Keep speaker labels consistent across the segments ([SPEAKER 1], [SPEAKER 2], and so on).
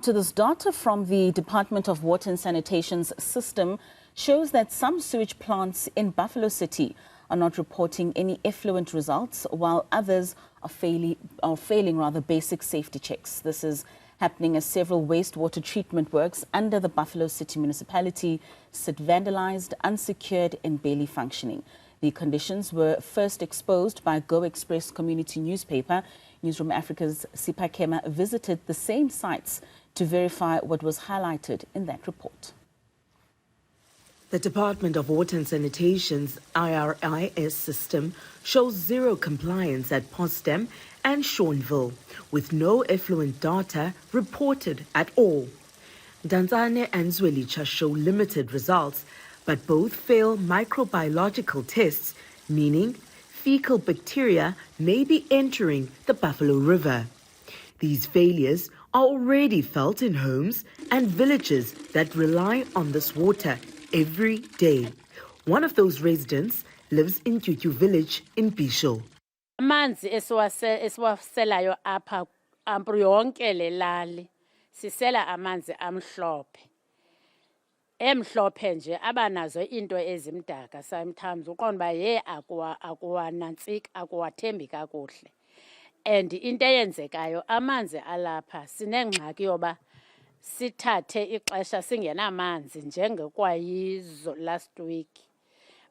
[SPEAKER 1] To this data from the Department of Water and Sanitation's system shows that some sewage plants in Buffalo City are not reporting any effluent results, while others are failing basic safety checks. This is happening as several wastewater treatment works under the Buffalo City Municipality sit vandalized, unsecured and barely functioning. The conditions were first exposed by Go Express community newspaper. Newzroom Africa's Sipha Kema visited the same sites to verify what was highlighted in that report.
[SPEAKER 2] The Department of Water and Sanitation's IRIS system shows zero compliance at Potsdam and Shornville, with no effluent data reported at all. Danzane and Zwelicha show limited results, but both fail microbiological tests, meaning fecal bacteria may be entering the Buffalo River. These failures are already felt in homes and villages that rely on this water every day. One of those residents lives in Tyutyu village in Bisho.
[SPEAKER 3] Amanzi esiwaselayo apha yonke le lali sisela amanzi amhlophe. Emhlophe nje abanazo into ezimdaka sometimes uqonda ye akuwanantsika akuwathembi kakuhle. And into eyenzekayo amanzi alapha sinengxaki yoba sithathe ixesha singenamanzi njengekwayizo last week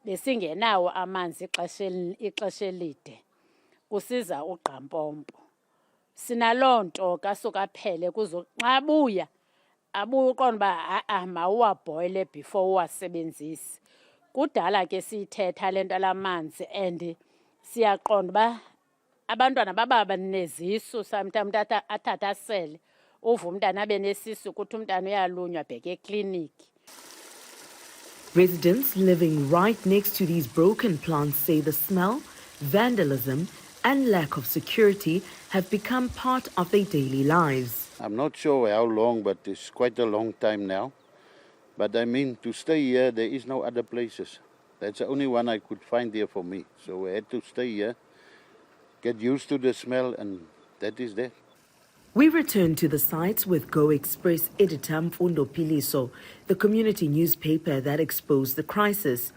[SPEAKER 3] besingenawo amanzi ixesha elide kusiza ugqampompo sinalonto kasukaphele kuzo xa buya abuya uqonda ba mawuwaboile before uwasebenzise kudala ke sithetha lento lamanzi and siyaqonda ba abantwana baba nezisu sometimes athatha asele uva umntana abe nesisu ukuthi umntana uyalunywa bheke ekliniki.
[SPEAKER 2] Residents living right next to these broken plants say the smell, vandalism and lack of security have become part of their daily lives.
[SPEAKER 4] I'm not sure how long, but it's quite a long time now. But I mean, to stay here, there is no other places. That's the only one I could find here for me. So I had to stay here, get used to the smell, and that is that.
[SPEAKER 2] We return to the sites with Go Express editor Mfundo Piliso, the community newspaper that exposed the crisis.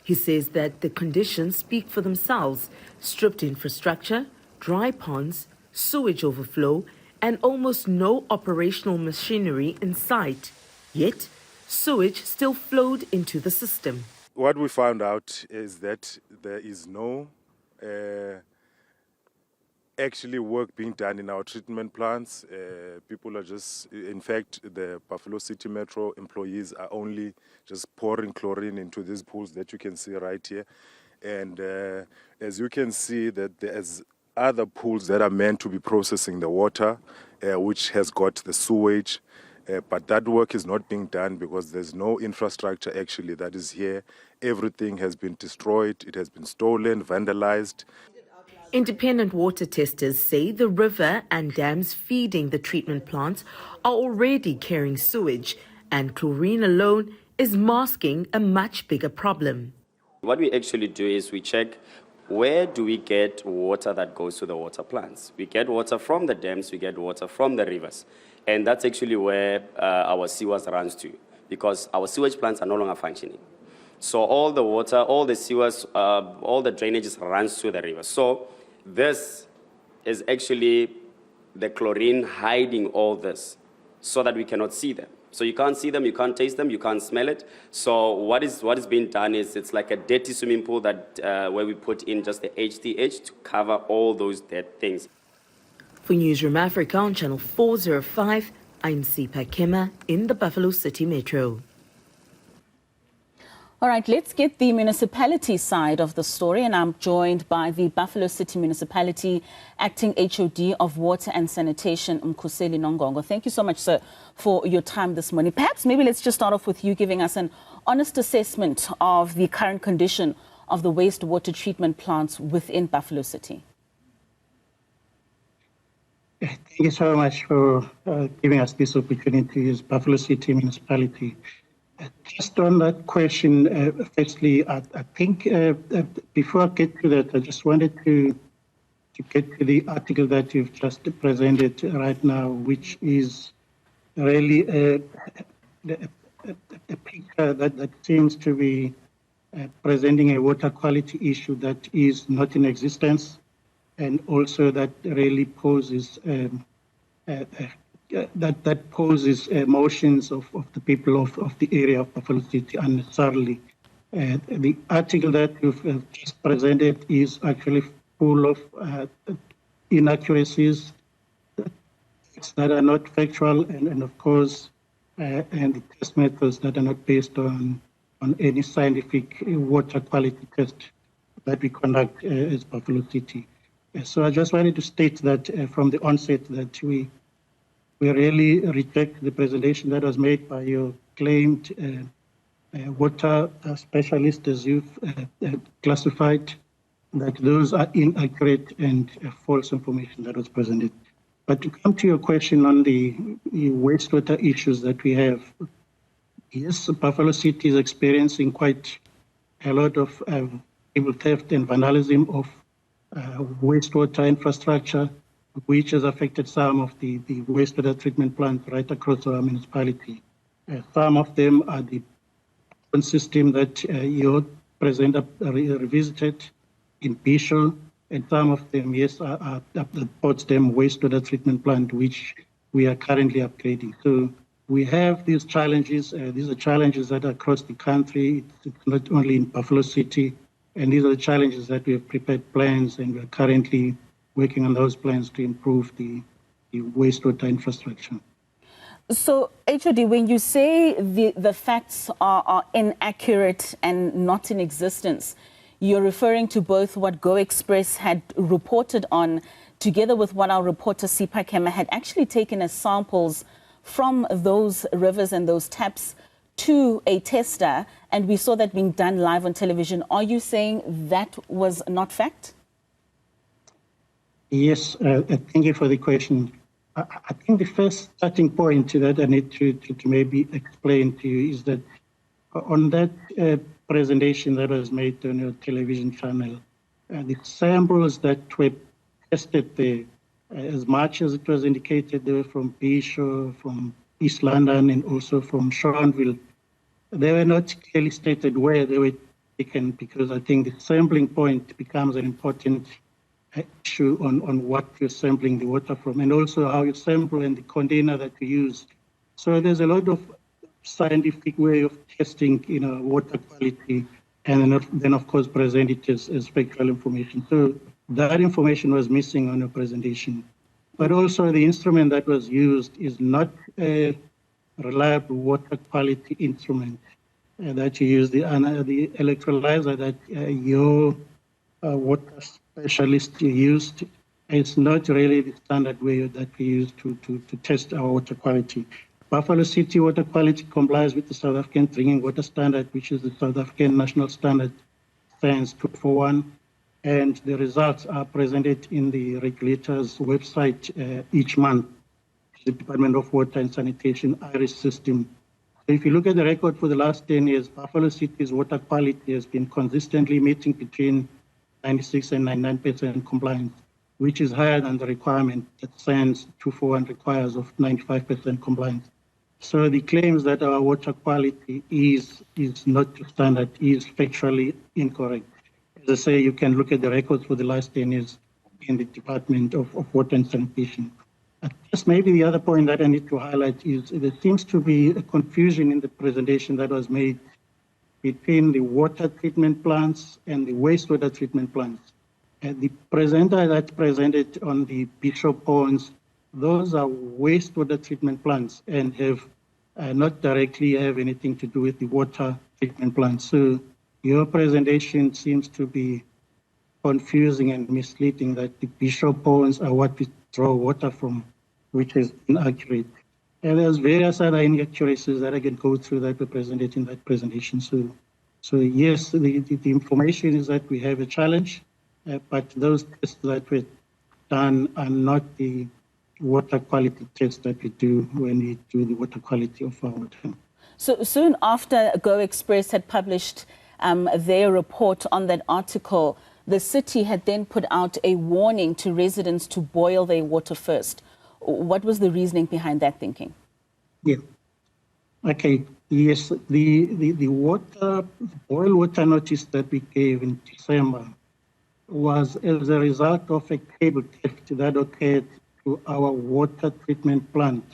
[SPEAKER 2] He says that the conditions speak for themselves: stripped infrastructure, dry ponds, sewage overflow, and almost no operational machinery in sight. Yet, sewage still flowed into the system.
[SPEAKER 5] What we found out is that there is no actually work being done in our treatment plants. People are just, in fact, the Buffalo City Metro employees are only just pouring chlorine into these pools that you can see right here. And as you can see, that there's other pools that are meant to be processing the water, which has got the sewage. But that work is not being done because there's no infrastructure actually that is here. Everything has been destroyed, it has been stolen, vandalized.
[SPEAKER 2] Independent water testers say the river and dams feeding the treatment plants are already carrying sewage, and chlorine alone is masking a much bigger problem.
[SPEAKER 6] What we actually do is we check where do we get water that goes to the water plants. We get water from the dams, we get water from the rivers. And that's actually where our sewers runs to, because our sewage plants are no longer functioning. So all the water, all the sewers, all the drainages runs to the river. So this is actually the chlorine hiding all this so that we cannot see them. So you can't see them, you can't taste them, you can't smell it. So what is being done is it's like a dirty swimming pool that where we put in just the HDH to cover all those dead things.
[SPEAKER 2] For Newzroom Africa on Channel 405, I'm Sipha Kema in the Buffalo City Metro.
[SPEAKER 1] All right, let's get the municipality side of the story, and I'm joined by the Buffalo City Municipality Acting HOD of Water and Sanitation, Mkhuseli Nongogo. Thank you so much, sir, for your time this morning. Perhaps maybe let's just start off with you giving us an honest assessment of the current condition of the wastewater treatment plants within Buffalo City.
[SPEAKER 7] Thank you so much for giving us this opportunity as Buffalo City Municipality. Just on that question, firstly, I think before I get to that, I just wanted to get to the article that you've just presented right now, which is really a picture that seems to be presenting a water quality issue that is not in existence, and also that really poses that poses emotions of the people of the area of Buffalo City unnecessarily. The article that you've just presented is actually full of inaccuracies that are not factual, and of course, and the test methods that are not based on any scientific water quality test that we conduct as Buffalo City. So I just wanted to state that from the onset that we really reject the presentation that was made by your claimed water specialist, as you've classified, that those are inaccurate and false information that was presented. But to come to your question on the wastewater issues that we have, yes, Buffalo City is experiencing quite a lot of cable theft and vandalism of wastewater infrastructure, which has affected some of the wastewater treatment plants right across our municipality. Some of them are the system that your presenter revisited in Bisho, and some of them, yes, are the Potsdam wastewater treatment plant, which we are currently upgrading. So we have these challenges. These are challenges that are across the country. It's not only in Buffalo City. And these are the challenges that we have prepared plans, and we're currently working on those plans to improve the wastewater infrastructure.
[SPEAKER 1] So, HOD, when you say the facts are inaccurate and not in existence, you're referring to both what Go Express had reported on, together with what our reporter Sipa Kema had actually taken as samples from those rivers and those taps to a tester, and we saw that being done live on television. Are you saying that was not fact?
[SPEAKER 7] Yes, thank you for the question. I think the first starting point that I need to maybe explain to you is that on that presentation that was made on your television channel, the samples that were tested there, as much as it was indicated, they were from Bisho, from East London, and also from Shornville. They were not clearly stated where they were taken, because I think the sampling point becomes an important issue on what you're sampling the water from, and also how you sample and the container that you use. So there's a lot of scientific way of testing, water quality, and then of course present it as factual information. So that information was missing on your presentation. But also the instrument that was used is not a reliable water quality instrument that you use. The electrolyzer that your water specialist used, it's not really the standard way that we use to test our water quality. Buffalo City water quality complies with the South African Drinking Water Standard, which is the South African National Standard Science 241, and the results are presented in the regulator's website each month, the Department of Water and Sanitation IRIS system. If you look at the record for the last 10 years, Buffalo City's water quality has been consistently meeting between 96 and 99% compliance, which is higher than the requirement that SANS 241 requires of 95% compliance. So the claims that our water quality is not to standard is factually incorrect. As I say, you can look at the records for the last 10 years in the Department of Water and Sanitation. Just maybe the other point that I need to highlight is there seems to be a confusion in the presentation that was made between the water treatment plants and the wastewater treatment plants. The presenter that presented on the Bishop Ponds, those are wastewater treatment plants and have not directly have anything to do with the water treatment plants. So your presentation seems to be confusing and misleading, that the Bishop Ponds are what we draw water from, which is inaccurate. And there's various other inaccuracies that I can go through that were presented in that presentation. So yes, the information is that we have a challenge, but those tests that were done are not the water quality tests that we do when we do the water quality of our water.
[SPEAKER 1] So soon after Go Express had published their report on that article, the city had then put out a warning to residents to boil their water first. What was the reasoning behind that thinking?
[SPEAKER 7] Yeah. Okay. Yes, the boil water notice that we gave in December was as a result of a cable theft that occurred to our water treatment plant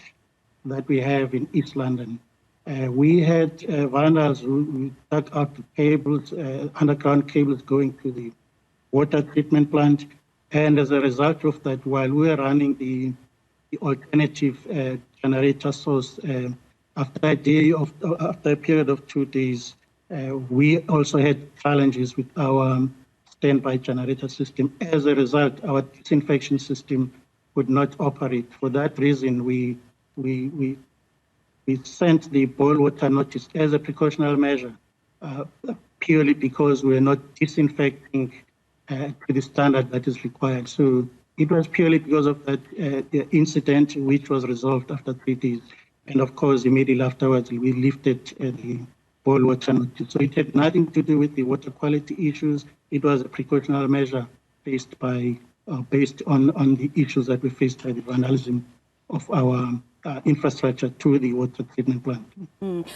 [SPEAKER 7] that we have in East London. We had vandals who dug out the cables, underground cables going to the water treatment plant. And as a result of that, while we were running the alternative generator source, after a period of 2 days, we also had challenges with our standby generator system. As a result, our disinfection system could not operate. For that reason, we sent the boil water notice as a precautionary measure, purely because we're not disinfecting to the standard that is required. So it was purely because of that incident, which was resolved after 3 days. And of course, immediately afterwards, we lifted the boil water notice. So it had nothing to do with the water quality issues. It was a precautionary measure based on the issues that we faced by the vandalism of our infrastructure to the water treatment plant.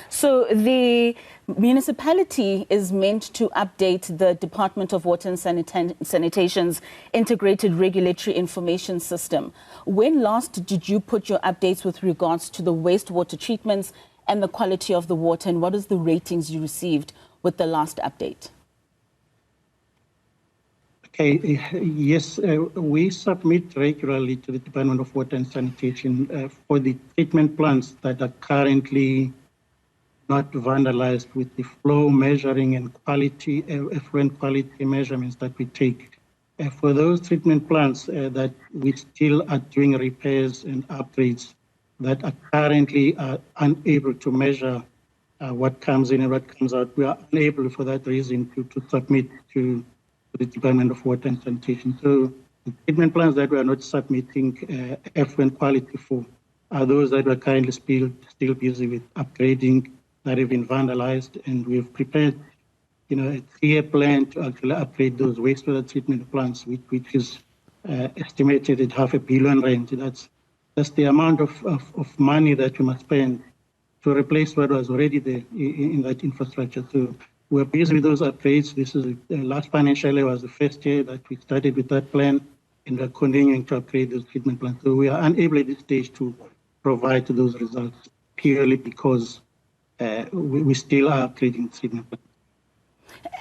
[SPEAKER 1] So the municipality is meant to update the Department of Water and Sanitation's integrated regulatory information system. When last did you put your updates with regards to the wastewater treatments and the quality of the water, and what is the ratings you received with the last update?
[SPEAKER 7] Okay, yes, we submit regularly to the Department of Water and Sanitation for the treatment plants that are currently not vandalized, with the flow measuring and quality, effluent quality measurements that we take. For those treatment plants that we still are doing repairs and upgrades that are currently unable to measure what comes in and what comes out, we are unable for that reason to submit to the Department of Water and Sanitation. So the treatment plants that we are not submitting effluent quality for are those that we're currently still busy with upgrading, that have been vandalized, and we've prepared, a clear plan to actually upgrade those wastewater treatment plants, which is estimated at R500 million. That's the amount of money that we must spend to replace what was already there in that infrastructure. So we're busy with those upgrades. This is the last financial year was the first year that we started with that plan, and we're continuing to upgrade those treatment plants. So we are unable at this stage to provide those results purely because we still are upgrading treatment plants.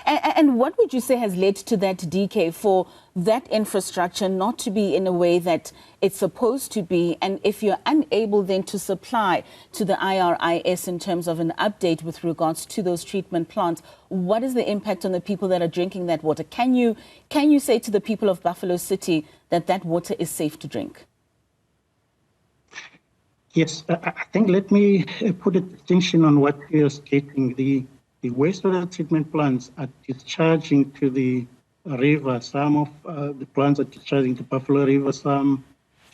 [SPEAKER 1] And what would you say has led to that decay for that infrastructure not to be in a way that it's supposed to be? And if you're unable then to supply to the IRIS in terms of an update with regards to those treatment plants, what is the impact on the people that are drinking that water? Can you say to the people of Buffalo City that that water is safe to drink?
[SPEAKER 7] Yes, I think let me put a distinction on what you're stating. The wastewater treatment plants are discharging to the river. Some of the plants are discharging to Buffalo River, some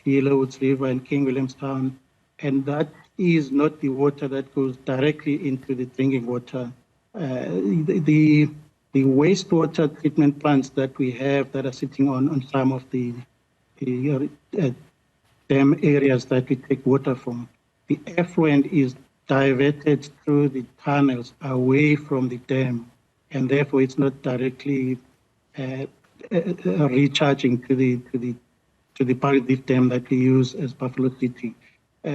[SPEAKER 7] Yellowwoods River and King Williamstown. And that is not the water that goes directly into the drinking water. The wastewater treatment plants that we have that are sitting on some of the dam areas that we take water from, the effluent is diverted through the tunnels away from the dam, and therefore it's not directly recharging to the Paradise Dam that we use as Buffalo City.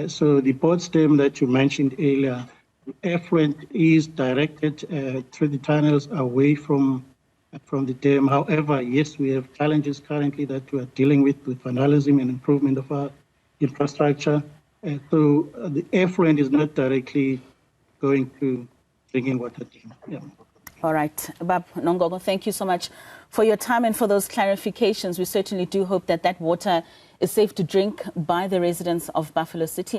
[SPEAKER 7] So the Ports Dam that you mentioned earlier, effluent is directed through the tunnels away from the dam. However, yes, we have challenges currently that we are dealing with vandalism and improvement of our infrastructure. So the effluent is not directly going to drinking water. Yeah.
[SPEAKER 1] All right. Bab Nongogo, thank you so much for your time and for those clarifications. We certainly do hope that that water is safe to drink by the residents of Buffalo City.